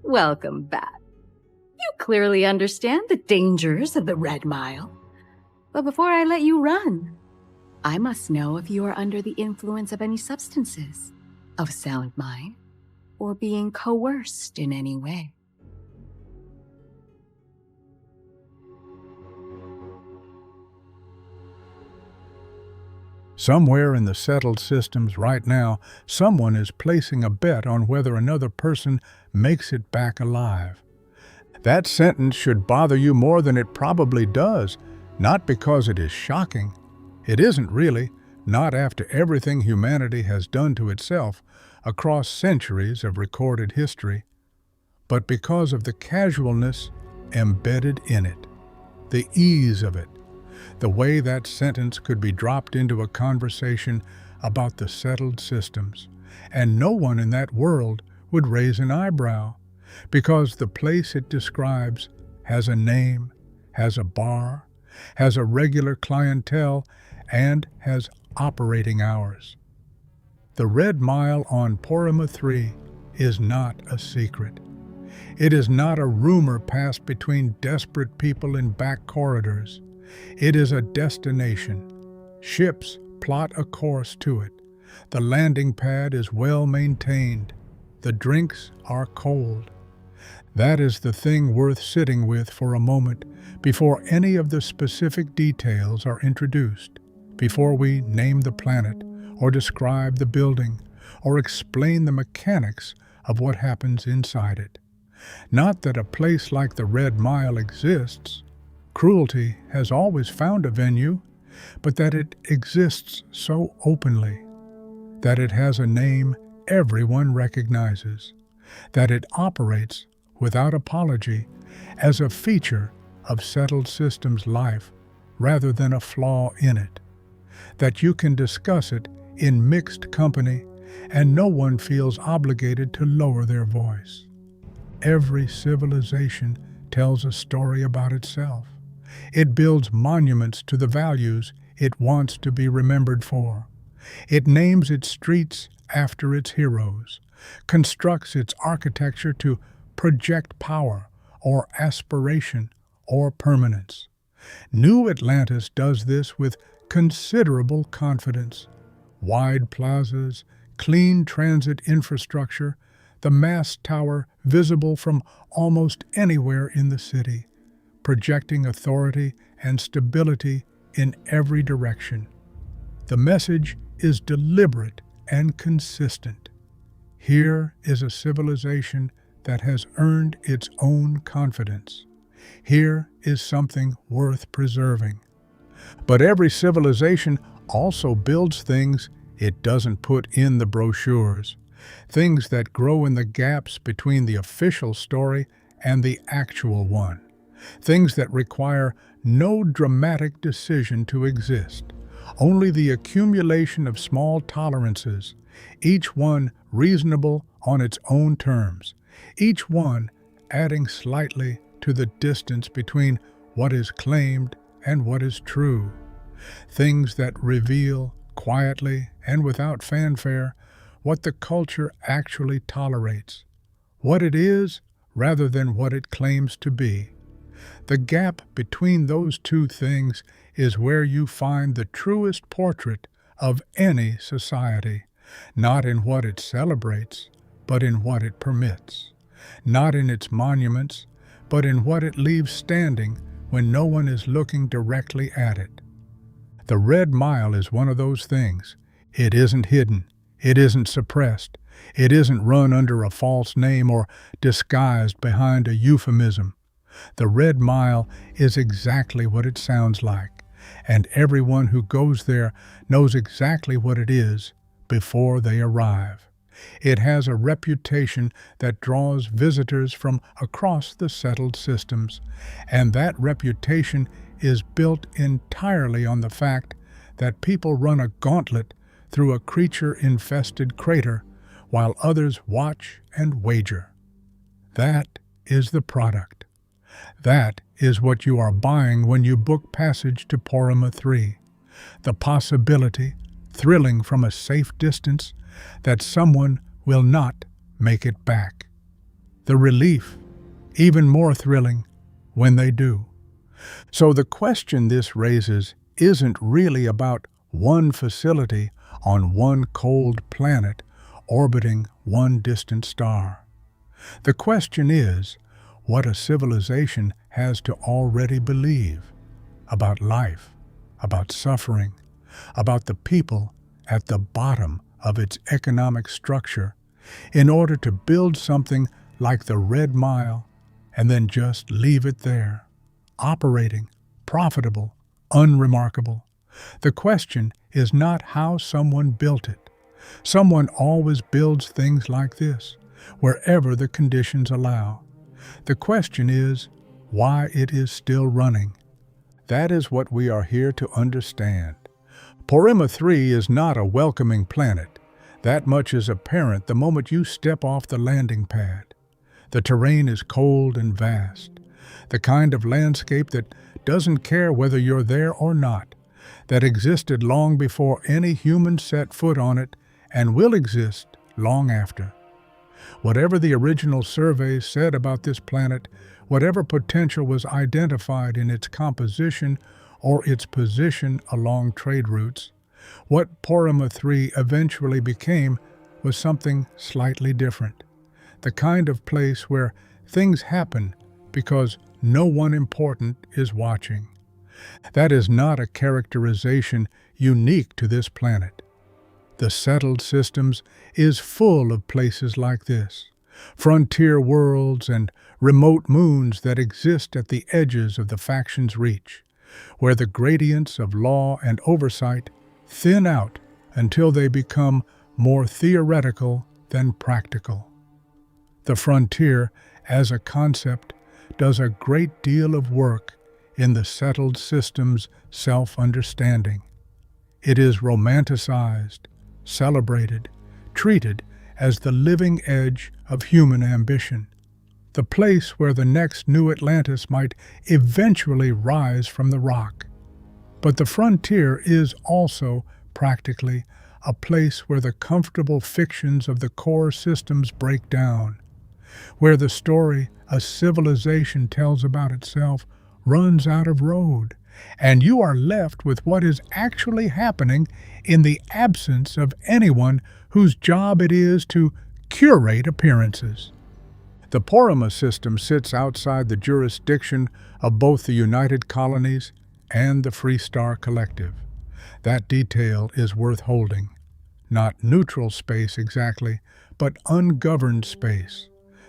Welcome back. You clearly understand the dangers of the Red Mile. But before I let you run, I must know if you are under the influence of any substances, of sound mind, or being coerced in any way. Somewhere in the settled systems right now, someone is placing a bet on whether another person makes it back alive. That sentence should bother you more than it probably does, not because it is shocking. It isn't really, not after everything humanity has done to itself across centuries of recorded history, but because of the casualness embedded in it, the ease of it, the way that sentence could be dropped into a conversation about the settled systems, and no one in that world would raise an eyebrow, because the place it describes has a name, has a bar, has a regular clientele, and has operating hours. The Red Mile on Porrima III is not a secret. It is not a rumor passed between desperate people in back corridors. It is a destination. Ships plot a course to it. The landing pad is well maintained. The drinks are cold. That is the thing worth sitting with for a moment before any of the specific details are introduced, before we name the planet, or describe the building, or explain the mechanics of what happens inside it. Not that a place like the Red Mile exists. Cruelty has always found a venue, but that it exists so openly, that it has a name everyone recognizes, that it operates without apology as a feature of settled systems life rather than a flaw in it, that you can discuss it in mixed company and no one feels obligated to lower their voice. Every civilization tells a story about itself. It builds monuments to the values it wants to be remembered for. It names its streets after its heroes, constructs its architecture to project power or aspiration or permanence. New Atlantis does this with considerable confidence. Wide plazas, clean transit infrastructure, the mast tower visible from almost anywhere in the city, projecting authority and stability in every direction. The message is deliberate and consistent. Here is a civilization that has earned its own confidence. Here is something worth preserving. But every civilization also builds things it doesn't put in the brochures, things that grow in the gaps between the official story and the actual one, things that require no dramatic decision to exist, only the accumulation of small tolerances, each one reasonable on its own terms, each one adding slightly to the distance between what is claimed and what is true, things that reveal quietly and without fanfare what the culture actually tolerates, what it is rather than what it claims to be. The gap between those two things is where you find the truest portrait of any society, not in what it celebrates, but in what it permits, not in its monuments, but in what it leaves standing when no one is looking directly at it. The Red Mile is one of those things. It isn't hidden. It isn't suppressed. It isn't run under a false name or disguised behind a euphemism. The Red Mile is exactly what it sounds like, and everyone who goes there knows exactly what it is before they arrive. It has a reputation that draws visitors from across the settled systems, and that reputation is built entirely on the fact that people run a gauntlet through a creature-infested crater while others watch and wager. That is the product. That is what you are buying when you book passage to Porrima III. The possibility, thrilling from a safe distance, that someone will not make it back. the relief, even more thrilling when they do. So the question this raises isn't really about one facility on one cold planet orbiting one distant star. The question is what a civilization has to already believe about life, about suffering, about the people at the bottom of its economic structure in order to build something like the Red Mile and then just leave it there, operating, profitable, unremarkable. The question is not how someone built it. Someone always builds things like this, wherever the conditions allow. The question is why it is still running. That is what we are here to understand. Porrima III is not a welcoming planet. That much is apparent the moment you step off the landing pad. The terrain is cold and vast, the kind of landscape that doesn't care whether you're there or not, that existed long before any human set foot on it and will exist long after. Whatever the original surveys said about this planet, whatever potential was identified in its composition or its position along trade routes, what Porrima III eventually became was something slightly different. The kind of place where things happen because no one important is watching. That is not a characterization unique to this planet. The settled systems is full of places like this, frontier worlds and remote moons that exist at the edges of the faction's reach, where the gradients of law and oversight thin out until they become more theoretical than practical. The frontier, as a concept, does a great deal of work in the settled system's self-understanding. It is romanticized, celebrated, treated as the living edge of human ambition, the place where the next new Atlantis might eventually rise from the rock. But the frontier is also, practically, a place where the comfortable fictions of the core systems break down, where the story a civilization tells about itself runs out of road, and you are left with what is actually happening in the absence of anyone whose job it is to curate appearances. The Porrima system sits outside the jurisdiction of both the United Colonies and the Free Star Collective. That detail is worth holding. Not neutral space exactly, but ungoverned space,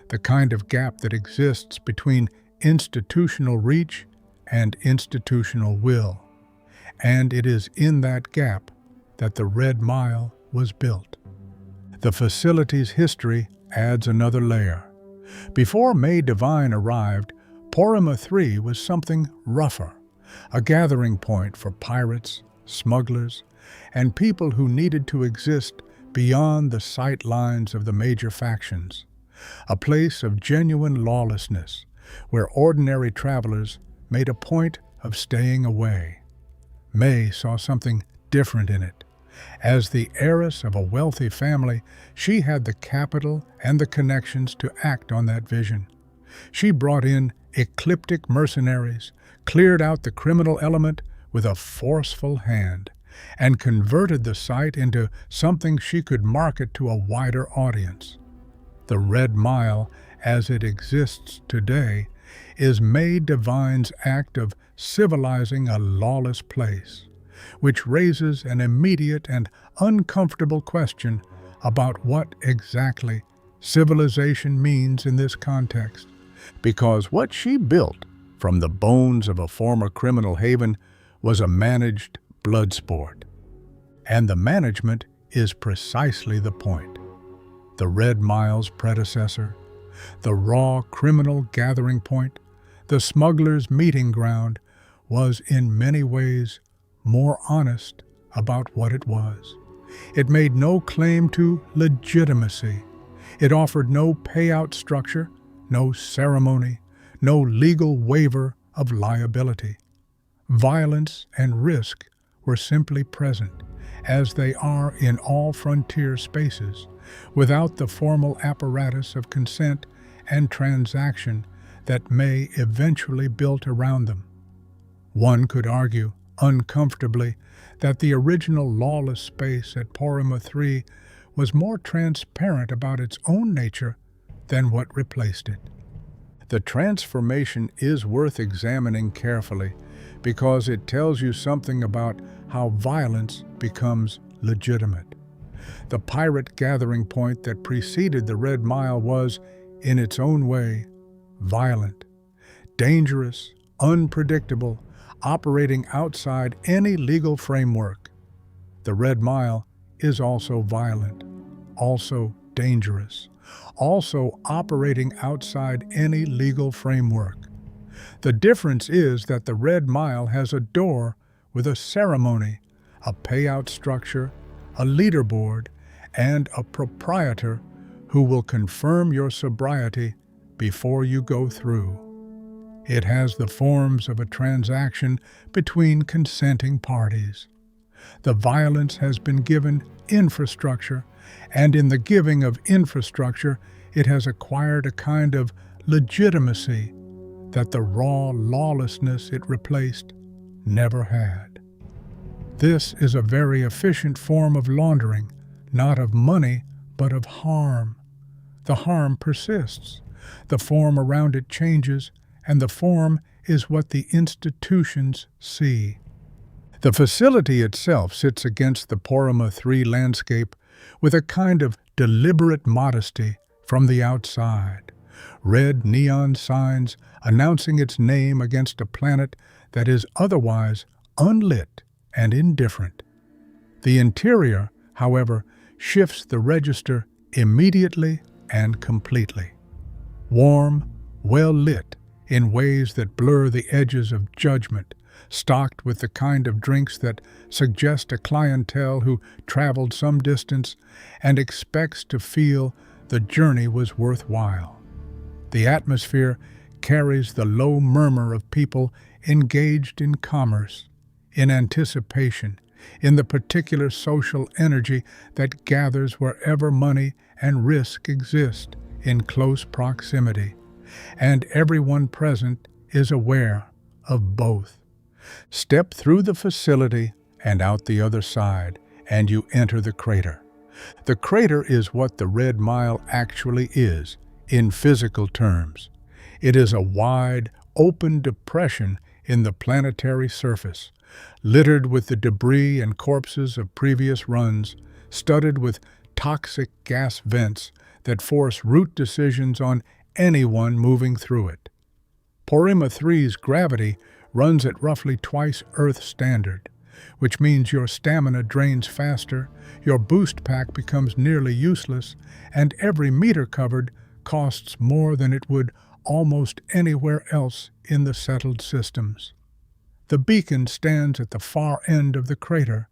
the kind of gap that exists between institutional reach and institutional will. And it is in that gap that the Red Mile was built. The facility's history adds another layer. Before Mei Devine arrived, Porrima III was something rougher, a gathering point for pirates, smugglers, and people who needed to exist beyond the sight lines of the major factions, a place of genuine lawlessness, where ordinary travelers made a point of staying away. Mei saw something different in it. As the heiress of a wealthy family, she had the capital and the connections to act on that vision. She brought in ecliptic mercenaries, cleared out the criminal element with a forceful hand, and converted the site into something she could market to a wider audience. The Red Mile, as it exists today, is Mei Devine's act of civilizing a lawless place, which raises an immediate and uncomfortable question about what exactly civilization means in this context. Because what she built from the bones of a former criminal haven was a managed bloodsport. And the management is precisely the point. The Red Mile's predecessor, the raw criminal gathering point, the smuggler's meeting ground, was in many ways more honest about what it was. It made no claim to legitimacy. It offered no payout structure, no ceremony, no legal waiver of liability. Violence and risk were simply present, as they are in all frontier spaces, without the formal apparatus of consent and transaction that Mei eventually built around them. One could argue, uncomfortably, that the original Lawless space at Porrima III was more transparent about its own nature than what replaced it. The transformation is worth examining carefully because it tells you something about how violence becomes legitimate. The pirate gathering point that preceded the Red Mile was, in its own way, violent, dangerous, unpredictable, operating outside any legal framework. The Red Mile is also violent, also dangerous, also operating outside any legal framework. The difference is that the Red Mile has a door with a ceremony, a payout structure, a leaderboard, and a proprietor who will confirm your sobriety before you go through. It has the forms of a transaction between consenting parties. The violence has been given infrastructure, and in the giving of infrastructure, it has acquired a kind of legitimacy that the raw lawlessness it replaced never had. This is a very efficient form of laundering, not of money, but of harm. The harm persists. The form around it changes, and the form is what the institutions see. The facility itself sits against the Porrima III landscape with a kind of deliberate modesty from the outside. Red neon signs announcing its name against a planet that is otherwise unlit and indifferent. The interior, however, shifts the register immediately and completely. Warm, well lit, in ways that blur the edges of judgment, stocked with the kind of drinks that suggest a clientele who traveled some distance and expects to feel the journey was worthwhile. The atmosphere carries the low murmur of people engaged in commerce, in anticipation, in the particular social energy that gathers wherever money and risk exist in close proximity, and everyone present is aware of both. Step through the facility and out the other side, and you enter the crater. The crater is what the Red Mile actually is, in physical terms. It is a wide, open depression in the planetary surface, littered with the debris and corpses of previous runs, studded with toxic gas vents that force route decisions on anyone moving through it. Porrima III's gravity runs at roughly twice Earth standard, which means your stamina drains faster, your boost pack becomes nearly useless, and every meter covered costs more than it would almost anywhere else in the settled systems. The beacon stands at the far end of the crater,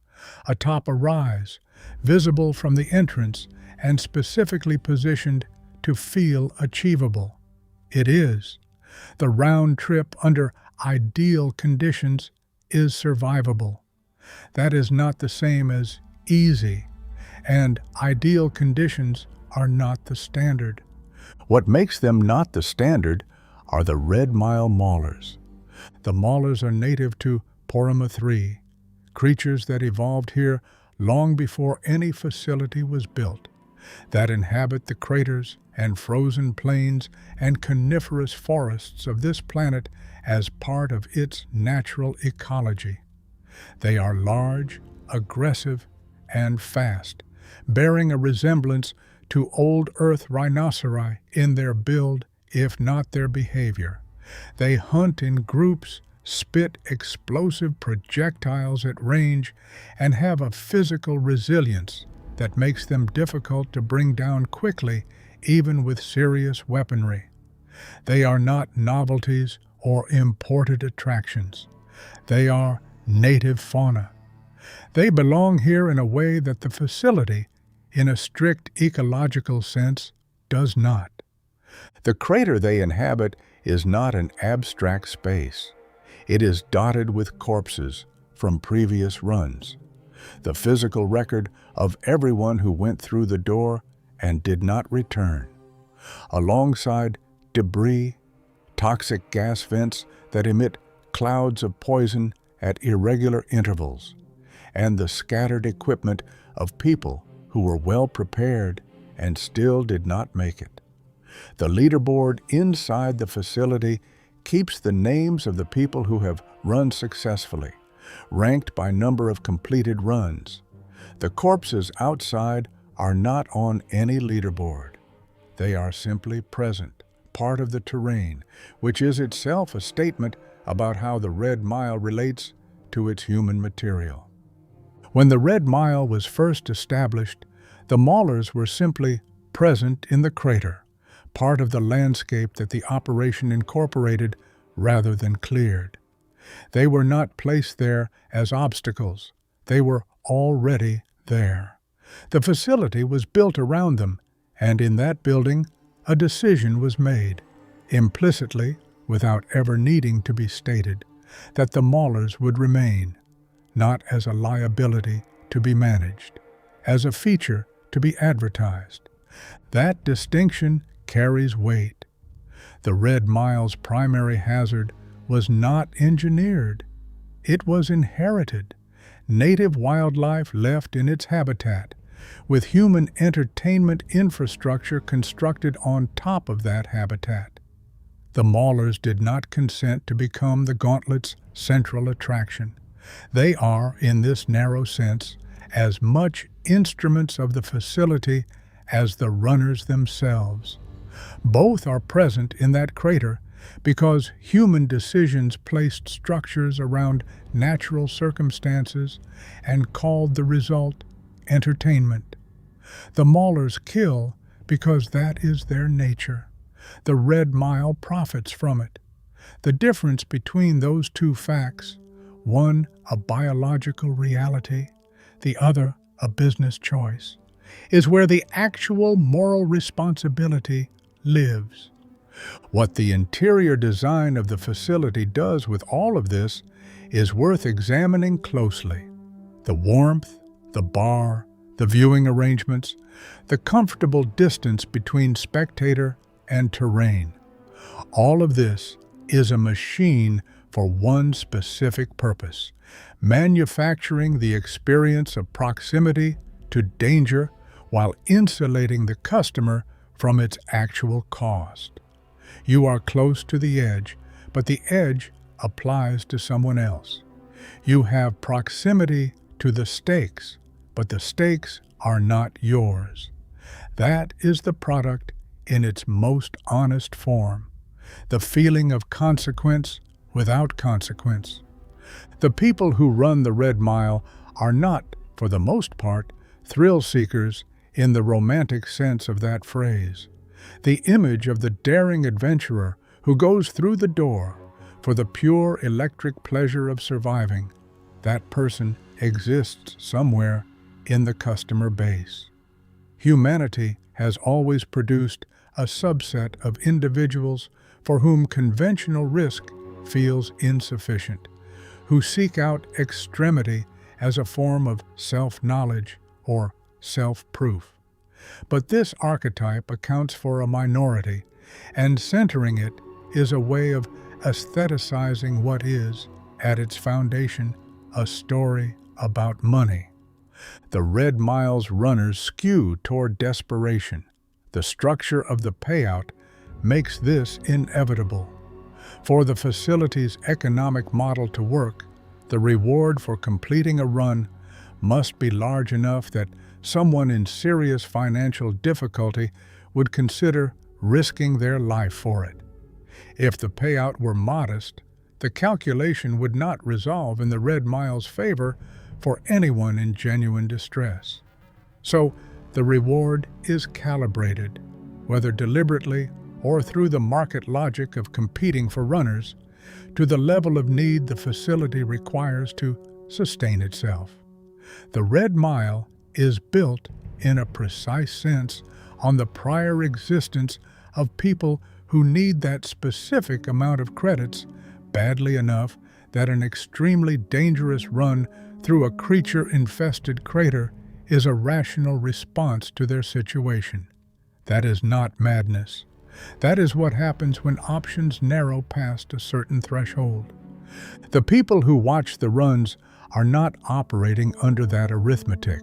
atop a rise, visible from the entrance and specifically positioned to feel achievable. It is. The round trip under ideal conditions is survivable. That is not the same as easy, and ideal conditions are not the standard. What makes them not the standard are the Red Mile Maulers. The Maulers are native to Porrima III, creatures that evolved here long before any facility was built, that inhabit the craters and frozen plains and coniferous forests of this planet as part of its natural ecology. They are large, aggressive, and fast, bearing a resemblance to old Earth rhinoceri in their build, if not their behavior. They hunt in groups, spit explosive projectiles at range, and have a physical resilience that makes them difficult to bring down quickly, even with serious weaponry. They are not novelties or imported attractions. They are native fauna. They belong here in a way that the facility, in a strict ecological sense, does not. The crater they inhabit is not an abstract space. It is dotted with corpses from previous runs, the physical record of everyone who went through the door and did not return. alongside debris, toxic gas vents that emit clouds of poison at irregular intervals, and the scattered equipment of people who were well prepared and still did not make it. The leaderboard inside the facility keeps the names of the people who have run successfully, ranked by number of completed runs. The corpses outside are not on any leaderboard. They are simply present, part of the terrain, which is itself a statement about how the Red Mile relates to its human material. When the Red Mile was first established, the Maulers were simply present in the crater, part of the landscape that the operation incorporated rather than cleared. They were not placed there as obstacles. They were already there. The facility was built around them, and in that building, a decision was made, implicitly, without ever needing to be stated, that the Maulers would remain, not as a liability to be managed, as a feature to be advertised. That distinction carries weight. The Red Mile's primary hazard was not engineered. It was inherited, native wildlife left in its habitat, with human entertainment infrastructure constructed on top of that habitat. The Maulers did not consent to become the gauntlet's central attraction. They are, in this narrow sense, as much instruments of the facility as the runners themselves. Both are present in that crater because human decisions placed structures around natural circumstances and called the result entertainment. The Maulers kill because that is their nature. The Red Mile profits from it. The difference between those two facts, one a biological reality, the other a business choice, is where the actual moral responsibility lives. What the interior design of the facility does with all of this is worth examining closely. The warmth, the bar, the viewing arrangements, the comfortable distance between spectator and terrain. All of this is a machine for one specific purpose: manufacturing the experience of proximity to danger while insulating the customer from its actual cost. You are close to the edge, but the edge applies to someone else. You have proximity to the stakes, but the stakes are not yours. That is the product in its most honest form, the feeling of consequence without consequence. The people who run the Red Mile are not, for the most part, thrill seekers in the romantic sense of that phrase. The image of the daring adventurer who goes through the door for the pure electric pleasure of surviving, that person exists somewhere in the customer base. Humanity has always produced a subset of individuals for whom conventional risk feels insufficient, who seek out extremity as a form of self-knowledge or self-proof. But this archetype accounts for a minority, and centering it is a way of aestheticizing what is, at its foundation, a story about money. The Red Mile's runners skew toward desperation. The structure of the payout makes this inevitable. For the facility's economic model to work, the reward for completing a run must be large enough that someone in serious financial difficulty would consider risking their life for it. If the payout were modest, the calculation would not resolve in the Red Mile's favor for anyone in genuine distress. So, the reward is calibrated, whether deliberately or through the market logic of competing for runners, to the level of need the facility requires to sustain itself. The Red Mile is built, in a precise sense, on the prior existence of people who need that specific amount of credits badly enough that an extremely dangerous run through a creature-infested crater is a rational response to their situation. That is not madness. That is what happens when options narrow past a certain threshold. The people who watch the runs are not operating under that arithmetic.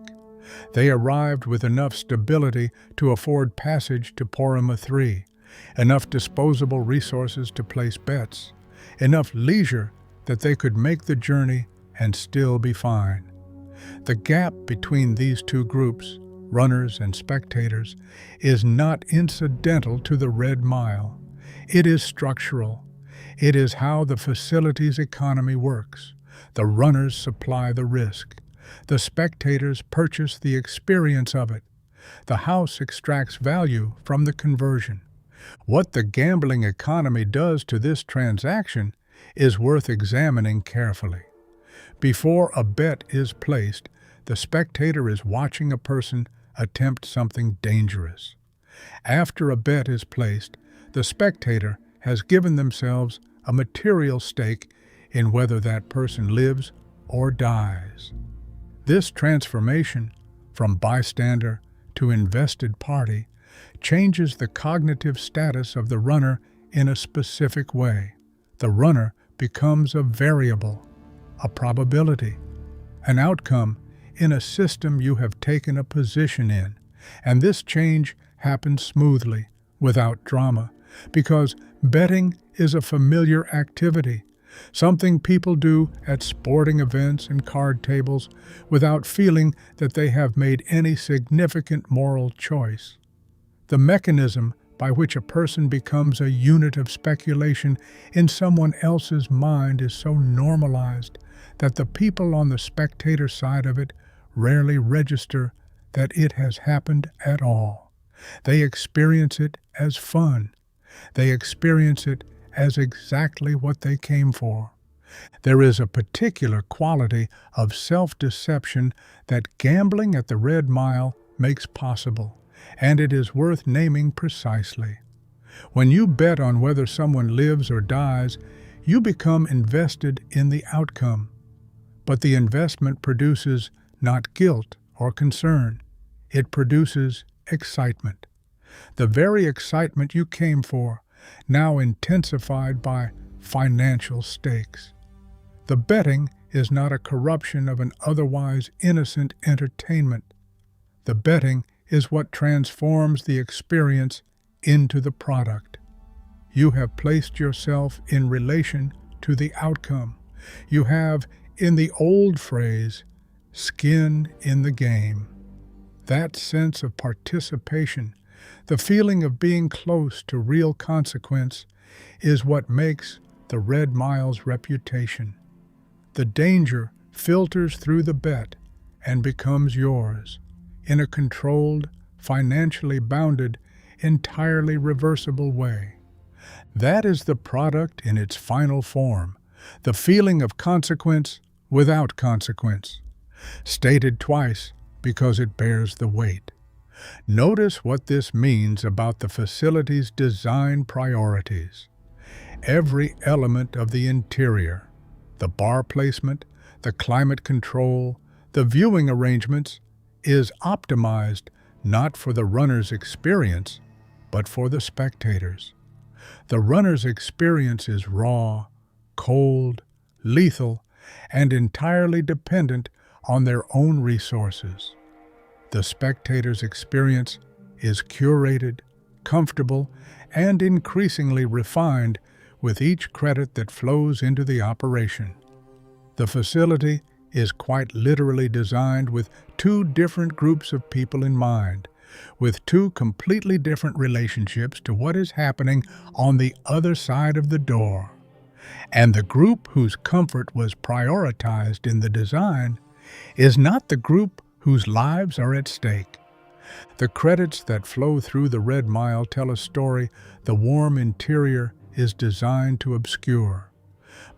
They arrived with enough stability to afford passage to Porrima III, enough disposable resources to place bets, enough leisure that they could make the journey and still be fine. The gap between these two groups, runners and spectators, is not incidental to the Red Mile. It is structural. It is how the facility's economy works. The runners supply the risk. The spectators purchase the experience of it. The house extracts value from the conversion. What the gambling economy does to this transaction is worth examining carefully. Before a bet is placed, the spectator is watching a person attempt something dangerous. After a bet is placed, the spectator has given themselves a material stake in whether that person lives or dies. This transformation from bystander to invested party changes the cognitive status of the runner in a specific way. The runner becomes a variable, a probability, an outcome in a system you have taken a position in, and this change happens smoothly, without drama, because betting is a familiar activity, something people do at sporting events and card tables without feeling that they have made any significant moral choice. The mechanism by which a person becomes a unit of speculation in someone else's mind is so normalized that the people on the spectator side of it rarely register that it has happened at all. They experience it as fun. They experience it as exactly what they came for. There is a particular quality of self-deception that gambling at the Red Mile makes possible, and it is worth naming precisely. When you bet on whether someone lives or dies, you become invested in the outcome. But the investment produces not guilt or concern. It produces excitement. The very excitement you came for, now intensified by financial stakes. The betting is not a corruption of an otherwise innocent entertainment. The betting is what transforms the experience into the product. You have placed yourself in relation to the outcome. You have, in the old phrase, skin in the game. That sense of participation, the feeling of being close to real consequence, is what makes the Red Mile's reputation. The danger filters through the bet and becomes yours, in a controlled, financially bounded, entirely reversible way. That is the product in its final form, the feeling of consequence without consequence, stated twice because it bears the weight. Notice what this means about the facility's design priorities. Every element of the interior, the bar placement, the climate control, the viewing arrangements, is optimized not for the runner's experience, but for the spectators. The runner's experience is raw, cold, lethal, and entirely dependent on their own resources. The spectator's experience is curated, comfortable, and increasingly refined with each credit that flows into the operation. The facility is quite literally designed with two different groups of people in mind, with two completely different relationships to what is happening on the other side of the door. And the group whose comfort was prioritized in the design is not the group whose lives are at stake. The credits that flow through the Red Mile tell a story the warm interior is designed to obscure.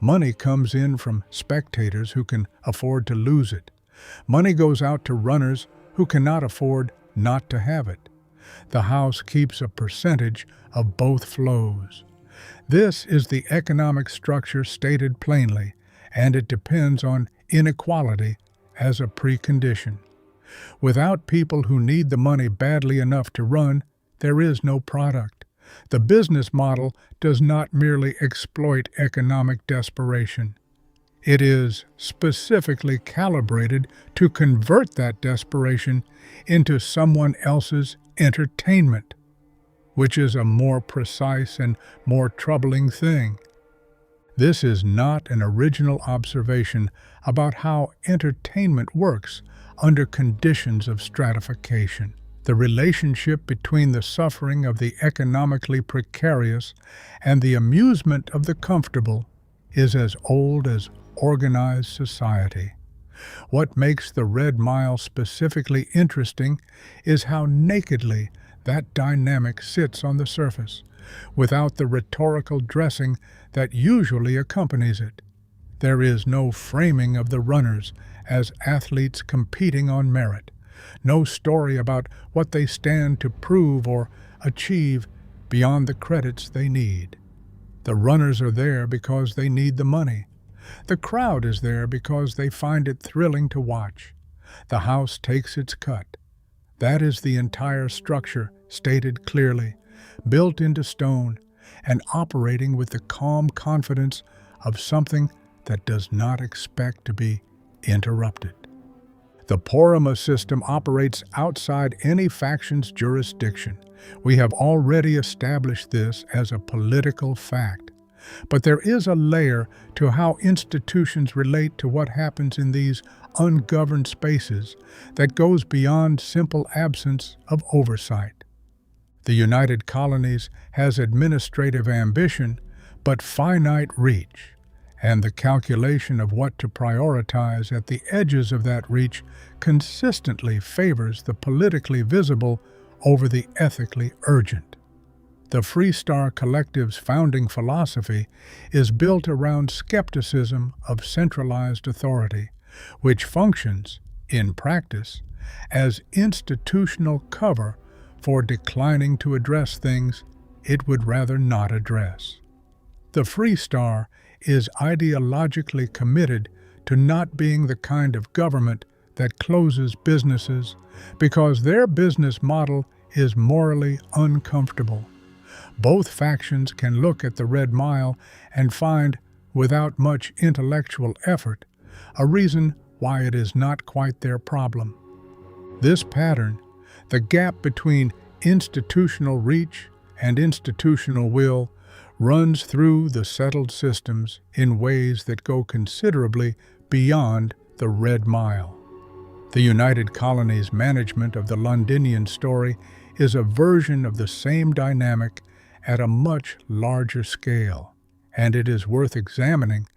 Money comes in from spectators who can afford to lose it. Money goes out to runners who cannot afford not to have it. The house keeps a percentage of both flows. This is the economic structure stated plainly, and it depends on inequality as a precondition. Without people who need the money badly enough to run, there is no product. The business model does not merely exploit economic desperation. It is specifically calibrated to convert that desperation into someone else's entertainment, which is a more precise and more troubling thing. This is not an original observation about how entertainment works under conditions of stratification. The relationship between the suffering of the economically precarious and the amusement of the comfortable is as old as organized society. What makes the Red Mile specifically interesting is how nakedly that dynamic sits on the surface, without the rhetorical dressing that usually accompanies it. There is no framing of the runners as athletes competing on merit, no story about what they stand to prove or achieve beyond the credits they need. The runners are there because they need the money. The crowd is there because they find it thrilling to watch. The house takes its cut. That is the entire structure, stated clearly, built into stone, and operating with the calm confidence of something that does not expect to be interrupted. The Porrima system operates outside any faction's jurisdiction. We have already established this as a political fact. But there is a layer to how institutions relate to what happens in these ungoverned spaces that goes beyond simple absence of oversight. The United Colonies has administrative ambition, but finite reach, and the calculation of what to prioritize at the edges of that reach consistently favors the politically visible over the ethically urgent. The Freestar Collective's founding philosophy is built around skepticism of centralized authority, which functions, in practice, as institutional cover for declining to address things it would rather not address. The Freestar is ideologically committed to not being the kind of government that closes businesses because their business model is morally uncomfortable. Both factions can look at the Red Mile and find, without much intellectual effort, a reason why it is not quite their problem. This pattern, the gap between institutional reach and institutional will, runs through the settled systems in ways that go considerably beyond the Red Mile. The United Colonies' management of the Londinion story is a version of the same dynamic at a much larger scale, and it is worth examining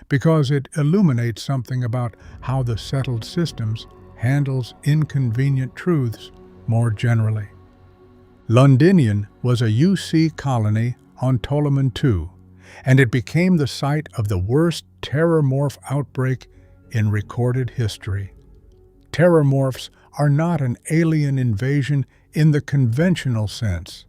because it illuminates something about how the settled systems handles inconvenient truths more generally. Londinion was a UC colony on Ptolemy II, and it became the site of the worst terrormorph outbreak in recorded history. Terrormorphs are not an alien invasion in the conventional sense.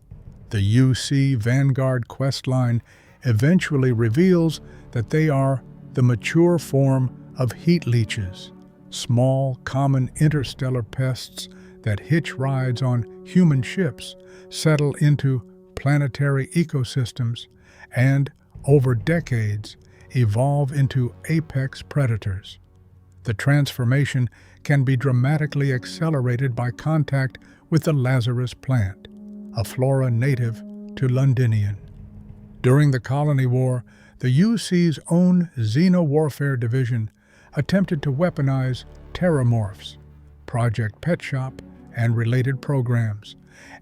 The UC Vanguard questline eventually reveals that they are the mature form of heat leeches, small, common interstellar pests that hitch rides on human ships, settle into planetary ecosystems, and, over decades, evolve into apex predators. The transformation can be dramatically accelerated by contact with the Lazarus plant, a flora native to Londinion. During the Colony War, the UC's own Xeno-Warfare Division attempted to weaponize terrormorphs, Project Pet Shop, and related programs,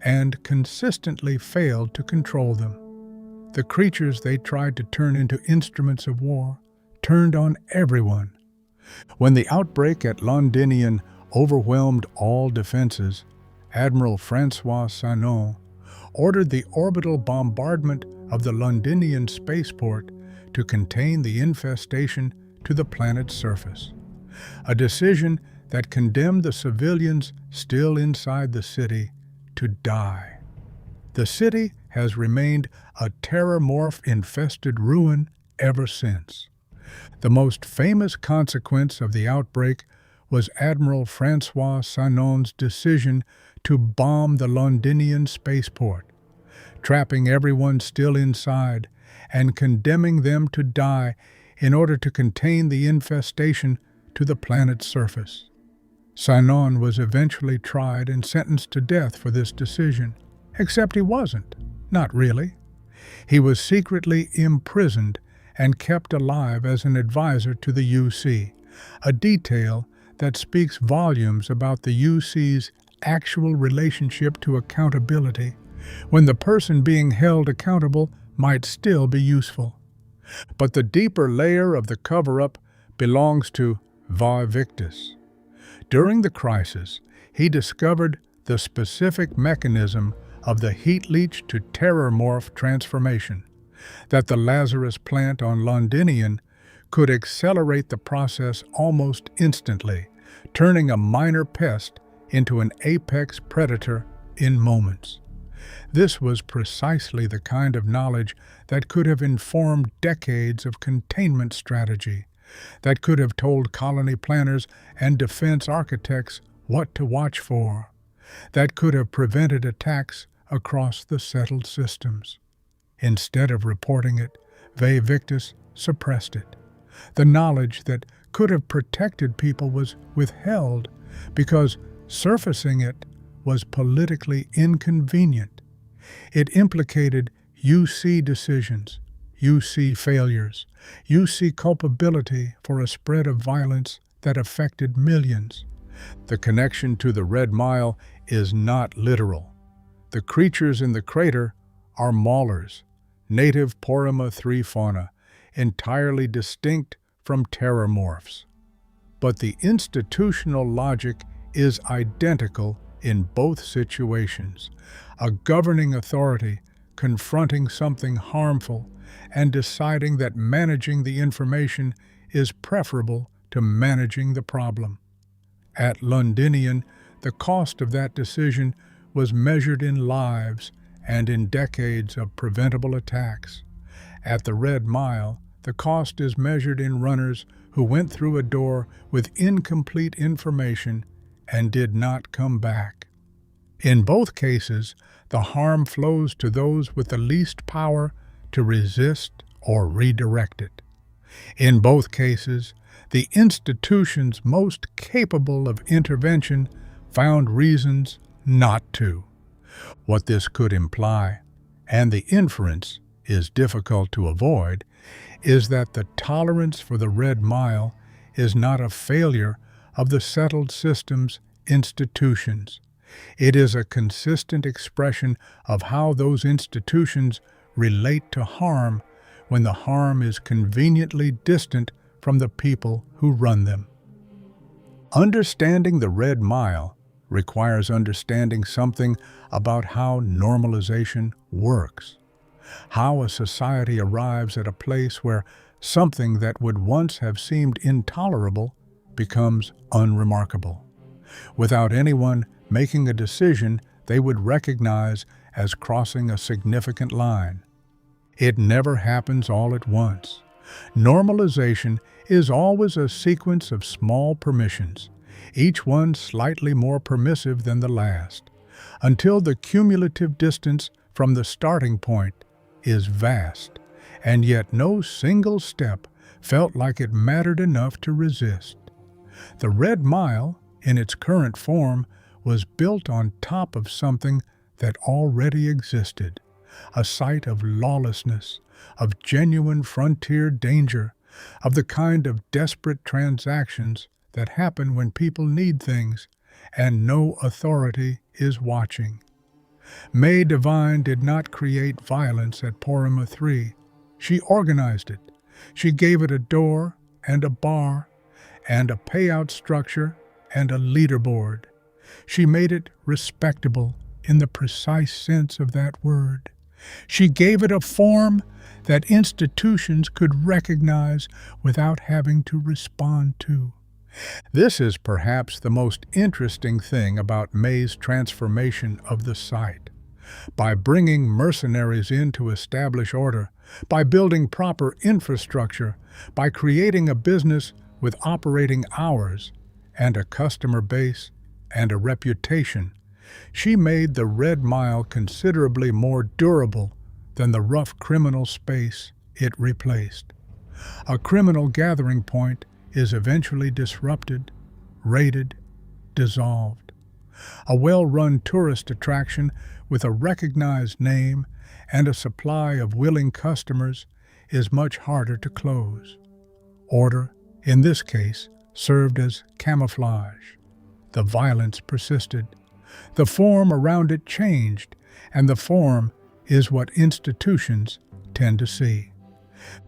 and consistently failed to control them. The creatures they tried to turn into instruments of war turned on everyone. When the outbreak at Londinion overwhelmed all defenses, Admiral François Sanon ordered the orbital bombardment of the Londinion spaceport to contain the infestation to the planet's surface, a decision that condemned the civilians still inside the city to die. The city has remained a terrormorph-infested ruin ever since. The most famous consequence of the outbreak was Admiral François Sanon's decision to bomb the Londinion spaceport, trapping everyone still inside and condemning them to die in order to contain the infestation to the planet's surface. Sinon was eventually tried and sentenced to death for this decision, except he wasn't. Not really. He was secretly imprisoned and kept alive as an advisor to the UC, a detail that speaks volumes about the UC's actual relationship to accountability, when the person being held accountable might still be useful. But the deeper layer of the cover-up belongs to Mei Devine. During the crisis, he discovered the specific mechanism of the heat leech to terrormorph transformation, that the Lazarus plant on Londinion could accelerate the process almost instantly, turning a minor pest into an apex predator in moments. This was precisely the kind of knowledge that could have informed decades of containment strategy, that could have told colony planners and defense architects what to watch for, that could have prevented attacks across the settled systems. Instead of reporting it, Mei Devine suppressed it. The knowledge that could have protected people was withheld because surfacing it was politically inconvenient. It implicated UC decisions, UC failures, UC culpability for a spread of violence that affected millions. The connection to the Red Mile is not literal. The creatures in the crater are Maulers, native Porrima III fauna, entirely distinct from terrormorphs. But the institutional logic is identical in both situations. A governing authority confronting something harmful and deciding that managing the information is preferable to managing the problem. At Londinion, the cost of that decision was measured in lives and in decades of preventable attacks. At the Red Mile, the cost is measured in runners who went through a door with incomplete information and did not come back. In both cases, the harm flows to those with the least power to resist or redirect it. In both cases, the institutions most capable of intervention found reasons not to. What this could imply, and the inference is difficult to avoid, is that the tolerance for the Red Mile is not a failure of the settled system's institutions. It is a consistent expression of how those institutions relate to harm when the harm is conveniently distant from the people who run them. Understanding the Red Mile requires understanding something about how normalization works, how a society arrives at a place where something that would once have seemed intolerable becomes unremarkable, without anyone making a decision they would recognize as crossing a significant line. It never happens all at once. Normalization is always a sequence of small permissions, each one slightly more permissive than the last, until the cumulative distance from the starting point is vast, and yet no single step felt like it mattered enough to resist. The Red Mile, in its current form, was built on top of something that already existed, a site of lawlessness, of genuine frontier danger, of the kind of desperate transactions that happen when people need things and no authority is watching. Mei Devine did not create violence at Porrima III. She organized it. She gave it a door and a bar and a payout structure and a leaderboard. She made it respectable in the precise sense of that word. She gave it a form that institutions could recognize without having to respond to. This is perhaps the most interesting thing about Mei's transformation of the site. By bringing mercenaries in to establish order, by building proper infrastructure, by creating a business with operating hours and a customer base and a reputation, She made the Red Mile considerably more durable than the rough criminal space it replaced. A criminal gathering point is eventually disrupted, raided, dissolved. A well-run tourist attraction with a recognized name and a supply of willing customers is much harder to close. Order, in this case, served as camouflage. The violence persisted. The form around it changed, and the form is what institutions tend to see.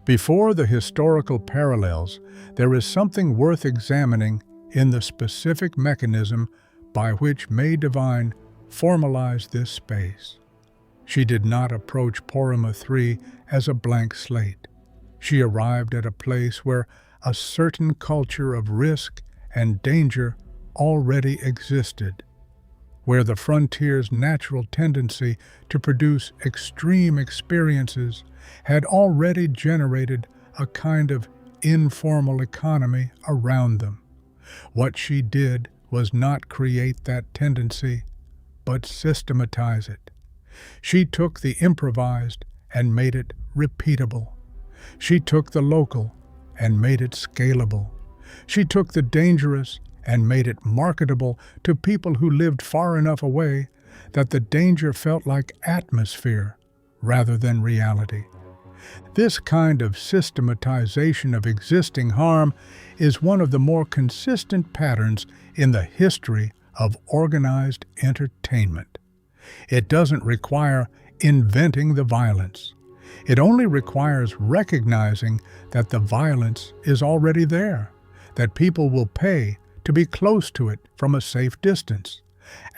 Before the historical parallels, there is something worth examining in the specific mechanism by which Mei Devine formalized this space. She did not approach Porrima III as a blank slate. She arrived at a place where a certain culture of risk and danger already existed, where the frontier's natural tendency to produce extreme experiences had already generated a kind of informal economy around them. What she did was not create that tendency, but systematize it. She took the improvised and made it repeatable. She took the local and made it scalable. She took the dangerous and made it marketable to people who lived far enough away that the danger felt like atmosphere rather than reality. This kind of systematization of existing harm is one of the more consistent patterns in the history of organized entertainment. It doesn't require inventing the violence. It only requires recognizing that the violence is already there, that people will pay to be close to it from a safe distance,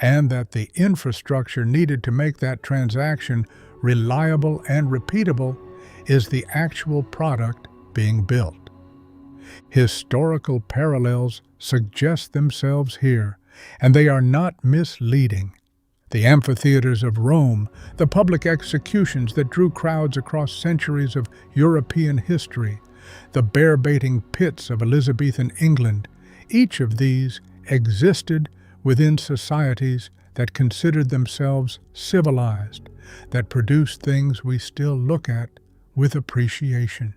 and that the infrastructure needed to make that transaction reliable and repeatable is the actual product being built. Historical parallels suggest themselves here, and they are not misleading. The amphitheaters of Rome, the public executions that drew crowds across centuries of European history, the bear-baiting pits of Elizabethan England, each of these existed within societies that considered themselves civilized, that produced things we still look at with appreciation.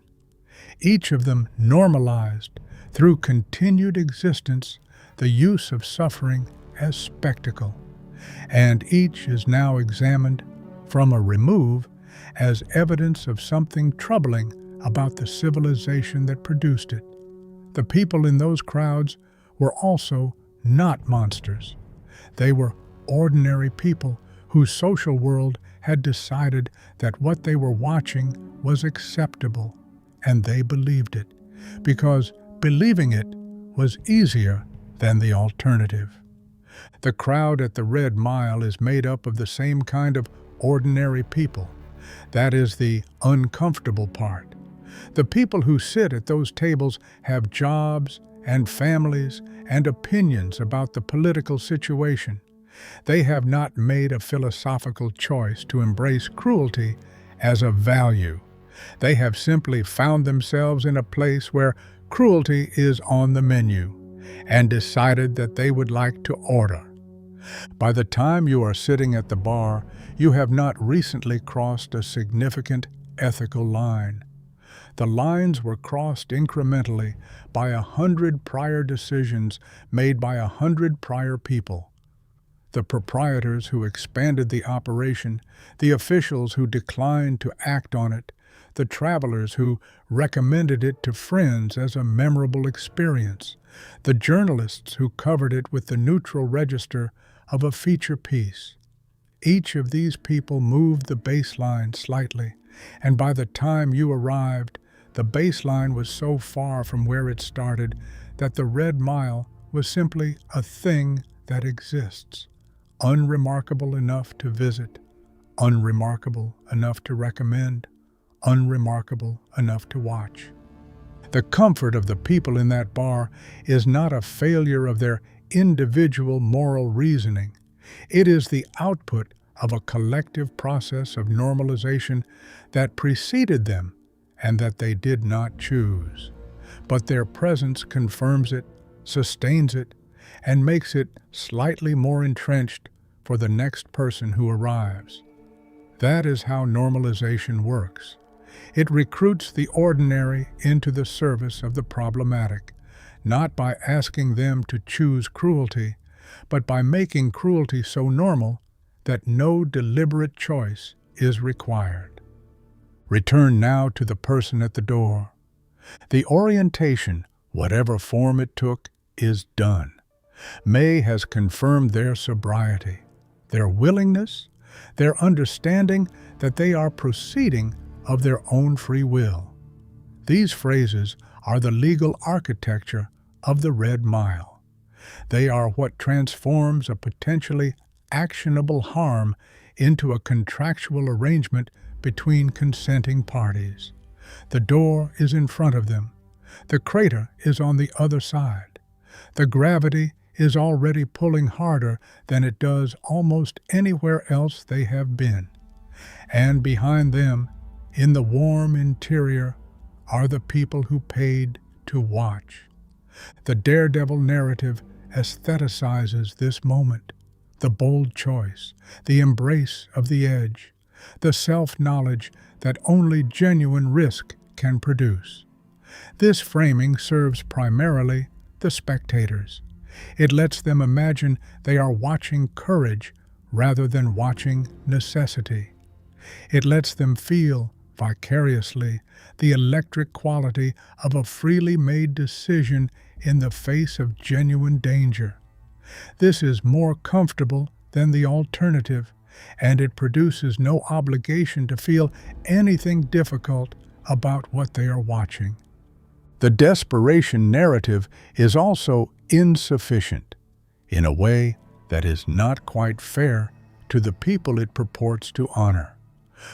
Each of them normalized, through continued existence, the use of suffering as spectacle, and each is now examined from a remove as evidence of something troubling about the civilization that produced it. The people in those crowds were also not monsters. They were ordinary people whose social world had decided that what they were watching was acceptable, and they believed it, because believing it was easier than the alternative. The crowd at the Red Mile is made up of the same kind of ordinary people. That is the uncomfortable part. The people who sit at those tables have jobs and families and opinions about the political situation. They have not made a philosophical choice to embrace cruelty as a value. They have simply found themselves in a place where cruelty is on the menu and decided that they would like to order. By the time you are sitting at the bar, you have not recently crossed a significant ethical line. The lines were crossed incrementally by 100 prior decisions made by 100 prior people. The proprietors who expanded the operation, the officials who declined to act on it, the travelers who recommended it to friends as a memorable experience, the journalists who covered it with the neutral register of a feature piece. Each of these people moved the baseline slightly, and by the time you arrived, the baseline was so far from where it started that the Red Mile was simply a thing that exists, unremarkable enough to visit, unremarkable enough to recommend, unremarkable enough to watch. The comfort of the people in that bar is not a failure of their individual moral reasoning. It is the output of a collective process of normalization that preceded them and that they did not choose. But their presence confirms it, sustains it, and makes it slightly more entrenched for the next person who arrives. That is how normalization works. It recruits the ordinary into the service of the problematic, not by asking them to choose cruelty, but by making cruelty so normal that no deliberate choice is required. Return now to the person at the door. The orientation, whatever form it took, is done. Mei has confirmed their sobriety, their willingness, their understanding that they are proceeding of their own free will. These phrases are the legal architecture of the Red Mile. They are what transforms a potentially actionable harm into a contractual arrangement between consenting parties. The door is in front of them. The crater is on the other side. The gravity is already pulling harder than it does almost anywhere else they have been. And behind them, in the warm interior, are the people who paid to watch. The daredevil narrative aestheticizes this moment, the bold choice, the embrace of the edge, the self-knowledge that only genuine risk can produce. This framing serves primarily the spectators. It lets them imagine they are watching courage rather than watching necessity. It lets them feel, vicariously, the electric quality of a freely made decision in the face of genuine danger. This is more comfortable than the alternative, and it produces no obligation to feel anything difficult about what they are watching. The desperation narrative is also insufficient, in a way that is not quite fair to the people it purports to honor.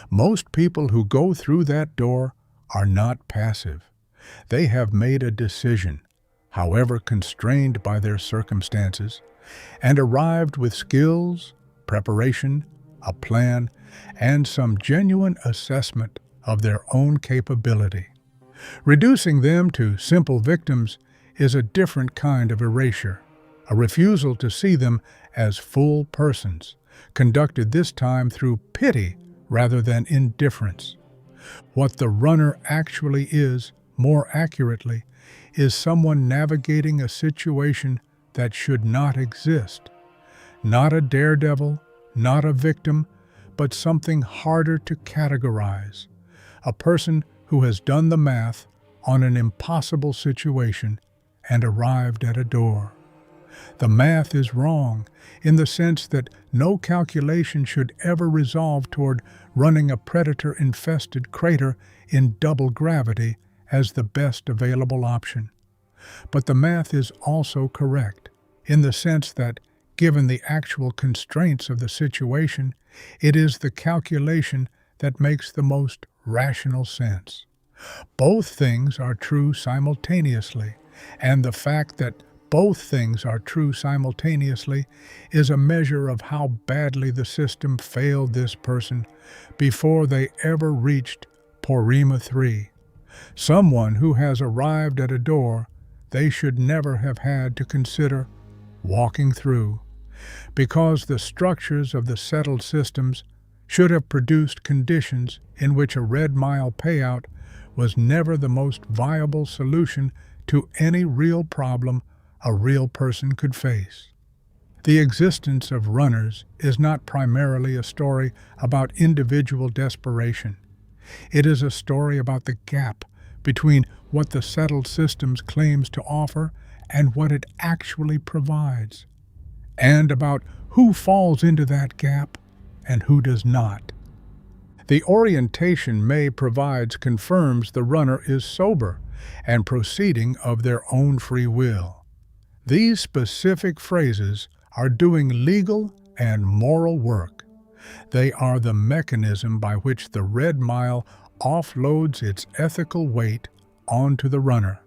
Most people who go through that door are not passive. They have made a decision, however constrained by their circumstances, and arrived with skills, preparation, a plan, and some genuine assessment of their own capability. Reducing them to simple victims is a different kind of erasure, a refusal to see them as full persons, conducted this time through pity rather than indifference. What the runner actually is, more accurately, is someone navigating a situation that should not exist. Not a daredevil, not a victim, but something harder to categorize. A person who has done the math on an impossible situation and arrived at a door. The math is wrong in the sense that no calculation should ever resolve toward running a predator-infested crater in double gravity as the best available option. But the math is also correct in the sense that, given the actual constraints of the situation, it is the calculation that makes the most rational sense. Both things are true simultaneously, and the fact that both things are true simultaneously is a measure of how badly the system failed this person before they ever reached Porrima III. Someone who has arrived at a door they should never have had to consider walking through, because the structures of the settled systems should have produced conditions in which a Red Mile payout was never the most viable solution to any real problem a real person could face. The existence of runners is not primarily a story about individual desperation. It is a story about the gap between what the settled systems claims to offer and what it actually provides, and about who falls into that gap and who does not. The orientation Mei provides confirms the runner is sober and proceeding of their own free will. These specific phrases are doing legal and moral work. They are the mechanism by which the Red Mile offloads its ethical weight onto the runner.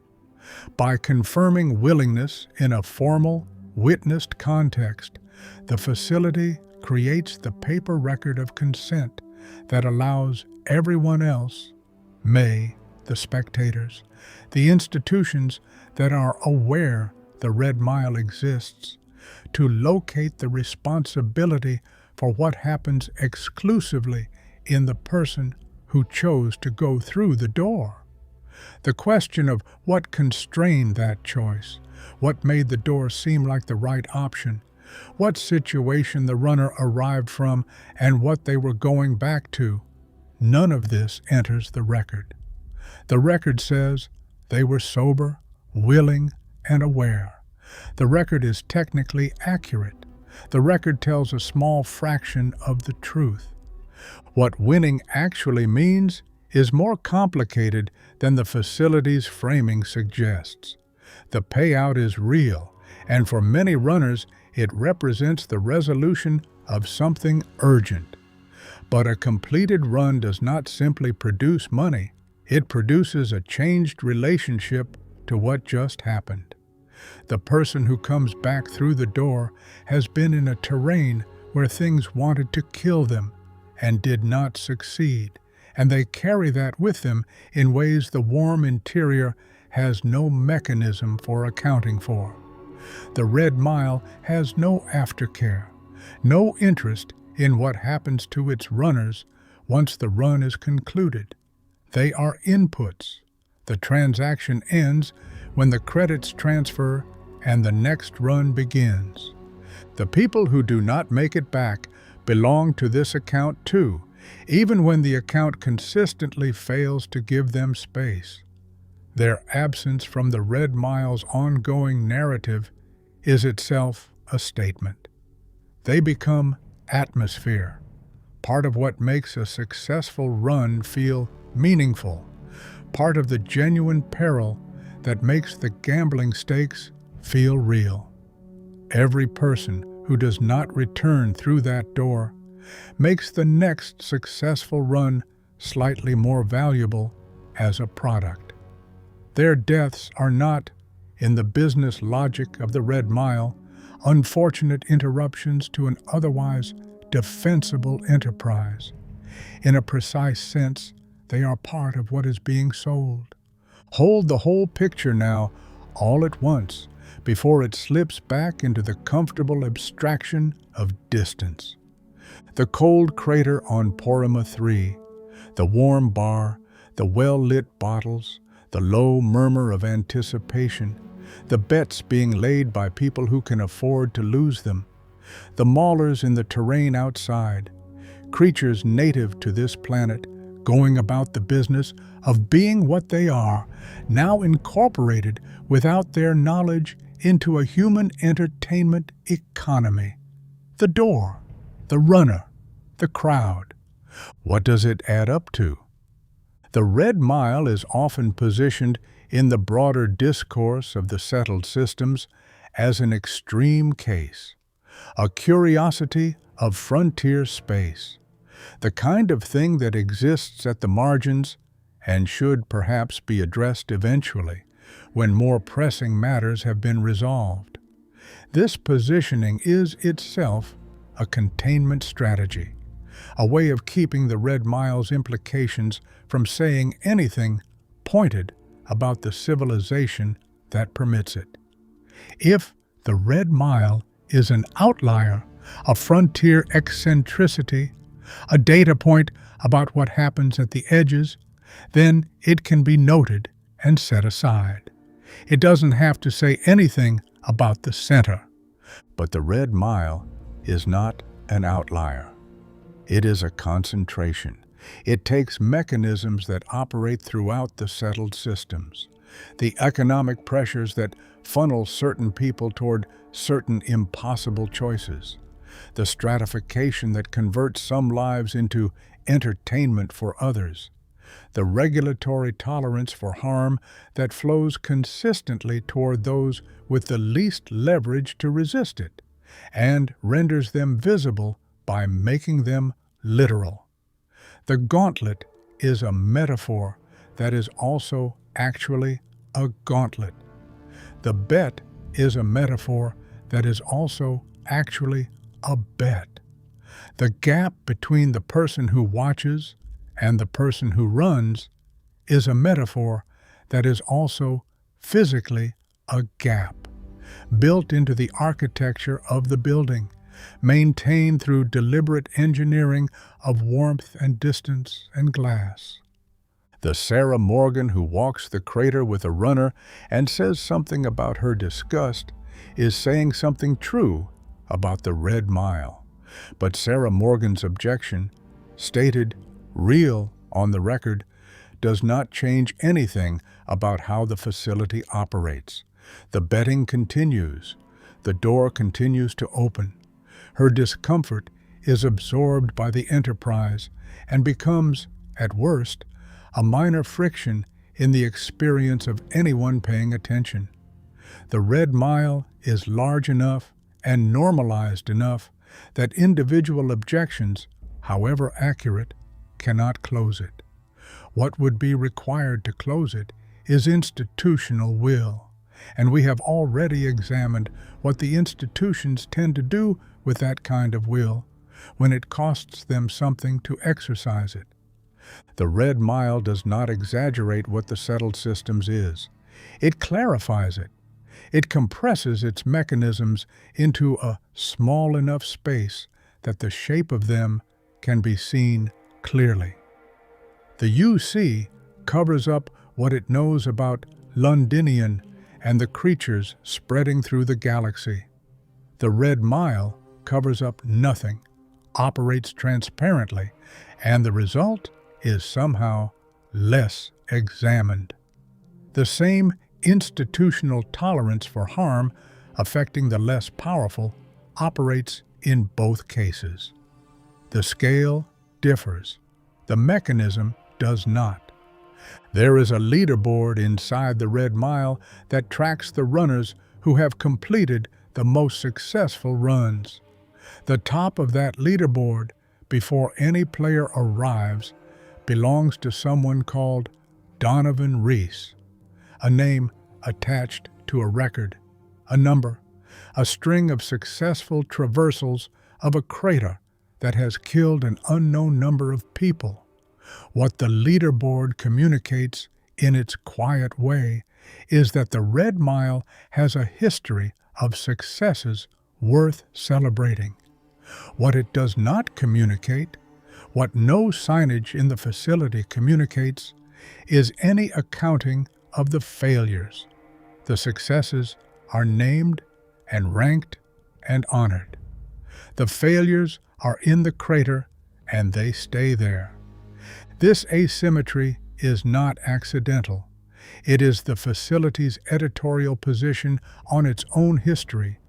By confirming willingness in a formal, witnessed context, the facility creates the paper record of consent that allows everyone else, Mei, the spectators, the institutions that are aware the Red Mile exists, to locate the responsibility for what happens exclusively in the person who chose to go through the door. The question of what constrained that choice, what made the door seem like the right option, what situation the runner arrived from, and what they were going back to, none of this enters the record. The record says they were sober, willing, and aware. The record is technically accurate. The record tells a small fraction of the truth. What winning actually means is more complicated than the facility's framing suggests. The payout is real, and for many runners, it represents the resolution of something urgent. But a completed run does not simply produce money. It produces a changed relationship to what just happened. The person who comes back through the door has been in a terrain where things wanted to kill them and did not succeed, and they carry that with them in ways the warm interior has no mechanism for accounting for. The Red Mile has no aftercare, no interest in what happens to its runners once the run is concluded. They are inputs. The transaction ends when the credits transfer and the next run begins. The people who do not make it back belong to this account too, even when the account consistently fails to give them space. Their absence from the Red Mile's ongoing narrative is itself a statement. They become atmosphere, part of what makes a successful run feel meaningful, part of the genuine peril that makes the gambling stakes feel real. Every person who does not return through that door makes the next successful run slightly more valuable as a product. Their deaths are not, in the business logic of the Red Mile, unfortunate interruptions to an otherwise defensible enterprise. In a precise sense, they are part of what is being sold. Hold the whole picture now, all at once, before it slips back into the comfortable abstraction of distance. The cold crater on Porrima III, the warm bar, the well-lit bottles, the low murmur of anticipation, the bets being laid by people who can afford to lose them, the maulers in the terrain outside, creatures native to this planet, going about the business of being what they are, now incorporated without their knowledge into a human entertainment economy. The door, the runner, the crowd. What does it add up to? The Red Mile is often positioned in the broader discourse of the settled systems as an extreme case, a curiosity of frontier space, the kind of thing that exists at the margins and should perhaps be addressed eventually, when more pressing matters have been resolved. This positioning is itself a containment strategy, a way of keeping the Red Mile's implications from saying anything pointed about the civilization that permits it. If the Red Mile is an outlier, a frontier eccentricity, a data point about what happens at the edges, then it can be noted and set aside. It doesn't have to say anything about the center. But the Red Mile is not an outlier. It is a concentration. It takes mechanisms that operate throughout the settled systems, the economic pressures that funnel certain people toward certain impossible choices, the stratification that converts some lives into entertainment for others, the regulatory tolerance for harm that flows consistently toward those with the least leverage to resist it, and renders them visible by making them literal. The gauntlet is a metaphor that is also actually a gauntlet. The bet is a metaphor that is also actually a bet. The gap between the person who watches and the person who runs is a metaphor that is also physically a gap. built into the architecture of the building, maintained through deliberate engineering of warmth and distance and glass. The Sarah Morgan who walks the crater with a runner and says something about her disgust is saying something true about the Red Mile. But Sarah Morgan's objection, stated real on the record, does not change anything about how the facility operates. The betting continues. The door continues to open. Her discomfort is absorbed by the enterprise and becomes, at worst, a minor friction in the experience of anyone paying attention. The Red Mile is large enough and normalized enough that individual objections, however accurate, cannot close it. What would be required to close it is institutional will, and we have already examined what the institutions tend to do with that kind of will when it costs them something to exercise it. The Red Mile does not exaggerate what the settled systems is. It clarifies it. It compresses its mechanisms into a small enough space that the shape of them can be seen clearly. The UC covers up what it knows about Londinion and the creatures spreading through the galaxy. The Red Mile covers up nothing, operates transparently, and the result is somehow less examined. The same institutional tolerance for harm affecting the less powerful operates in both cases. The scale differs. The mechanism does not. There is a leaderboard inside the Red Mile that tracks the runners who have completed the most successful runs. The top of that leaderboard, before any player arrives, belongs to someone called Donovan Reese, a name attached to a record, a number, a string of successful traversals of a crater that has killed an unknown number of people. What the leaderboard communicates in its quiet way is that the Red Mile has a history of successes worth celebrating. What it does not communicate, what no signage in the facility communicates, is any accounting of the failures. The successes are named and ranked and honored. The failures are in the crater and they stay there. This asymmetry is not accidental. It is the facility's editorial position on its own history.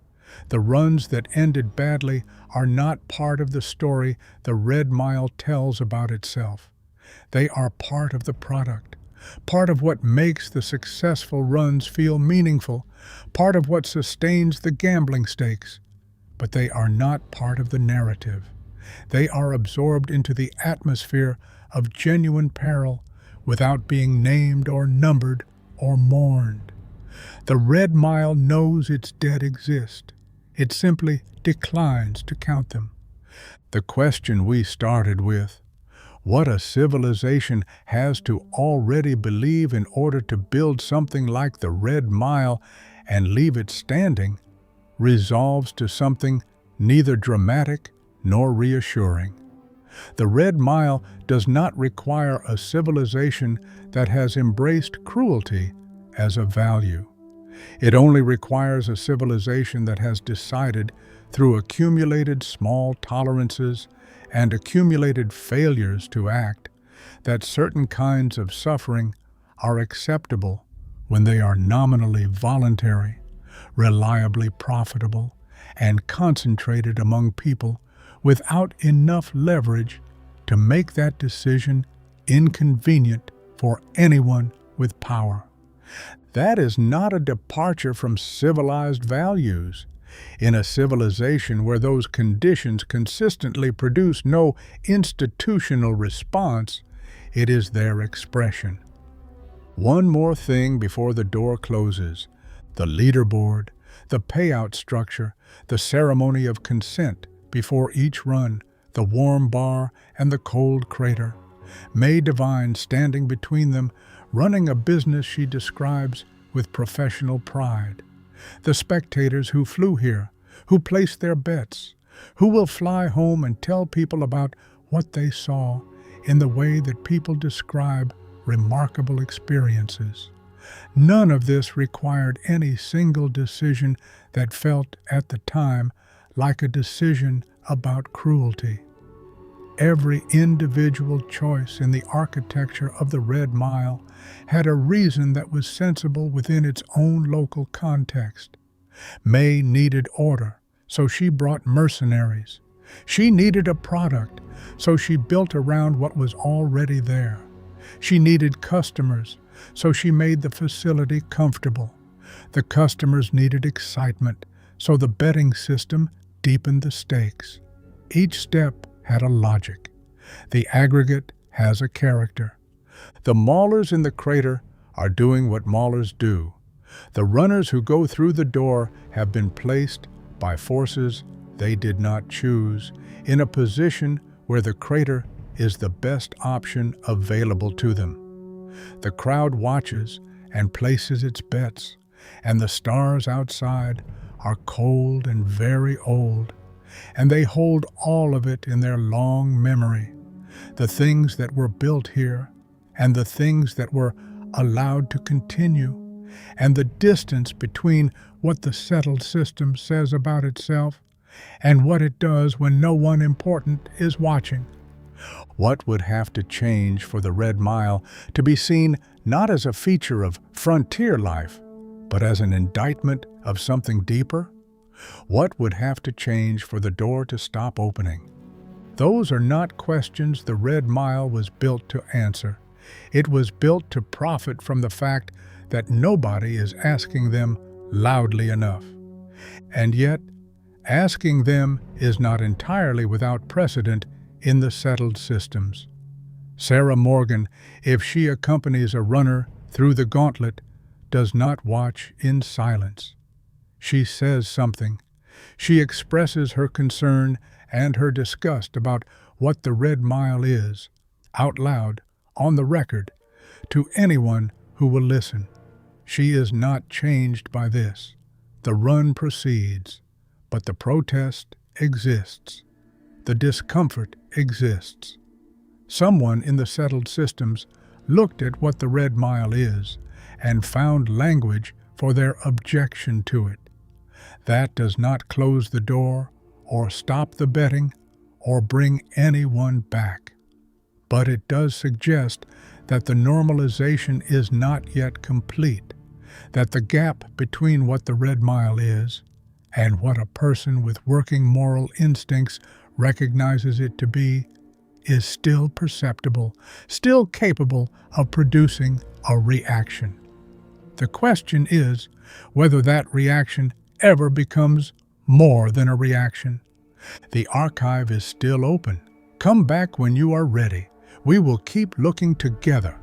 The runs that ended badly are not part of the story the Red Mile tells about itself. They are part of the product, part of what makes the successful runs feel meaningful, part of what sustains the gambling stakes. But they are not part of the narrative. They are absorbed into the atmosphere of genuine peril without being named or numbered or mourned. The Red Mile knows its dead exist. It simply declines to count them. The question we started with, what a civilization has to already believe in order to build something like the Red Mile and leave it standing, resolves to something neither dramatic nor reassuring. The Red Mile does not require a civilization that has embraced cruelty as a value. It only requires a civilization that has decided, through accumulated small tolerances and accumulated failures to act, that certain kinds of suffering are acceptable when they are nominally voluntary, reliably profitable, and concentrated among people without enough leverage to make that decision inconvenient for anyone with power. That is not a departure from civilized values. In a civilization where those conditions consistently produce no institutional response, it is their expression. One more thing before the door closes: the leaderboard, the payout structure, the ceremony of consent before each run, the warm bar and the cold crater. Mei Devine standing between them, running a business she describes with professional pride. The spectators who flew here, who placed their bets, who will fly home and tell people about what they saw in the way that people describe remarkable experiences. None of this required any single decision that felt at the time like a decision about cruelty. Every individual choice in the architecture of the Red Mile had a reason that was sensible within its own local context. Mei needed order, so she brought mercenaries. She needed a product, so she built around what was already there. She needed customers, so she made the facility comfortable. The customers needed excitement, so the betting system deepened the stakes. Each step had a logic. The aggregate has a character. The maulers in the crater are doing what maulers do. The runners who go through the door have been placed by forces they did not choose in a position where the crater is the best option available to them. The crowd watches and places its bets, and the stars outside are cold and very old, and they hold all of it in their long memory. The things that were built here, and the things that were allowed to continue, and the distance between what the settled system says about itself and what it does when no one important is watching. What would have to change for the Red Mile to be seen not as a feature of frontier life, but as an indictment of something deeper? What would have to change for the door to stop opening? Those are not questions the Red Mile was built to answer. It was built to profit from the fact that nobody is asking them loudly enough. And yet, asking them is not entirely without precedent in the settled systems. Sarah Morgan, if she accompanies a runner through the gauntlet, does not watch in silence. She says something. She expresses her concern and her disgust about what the Red Mile is, out loud, on the record, to anyone who will listen. She is not changed by this. The run proceeds, but the protest exists. The discomfort exists. Someone in the settled systems looked at what the Red Mile is and found language for their objection to it. That does not close the door or stop the betting or bring anyone back. But it does suggest that the normalization is not yet complete, that the gap between what the Red Mile is and what a person with working moral instincts recognizes it to be is still perceptible, still capable of producing a reaction. The question is whether that reaction ever becomes more than a reaction. The archive is still open. Come back when you are ready. We will keep looking together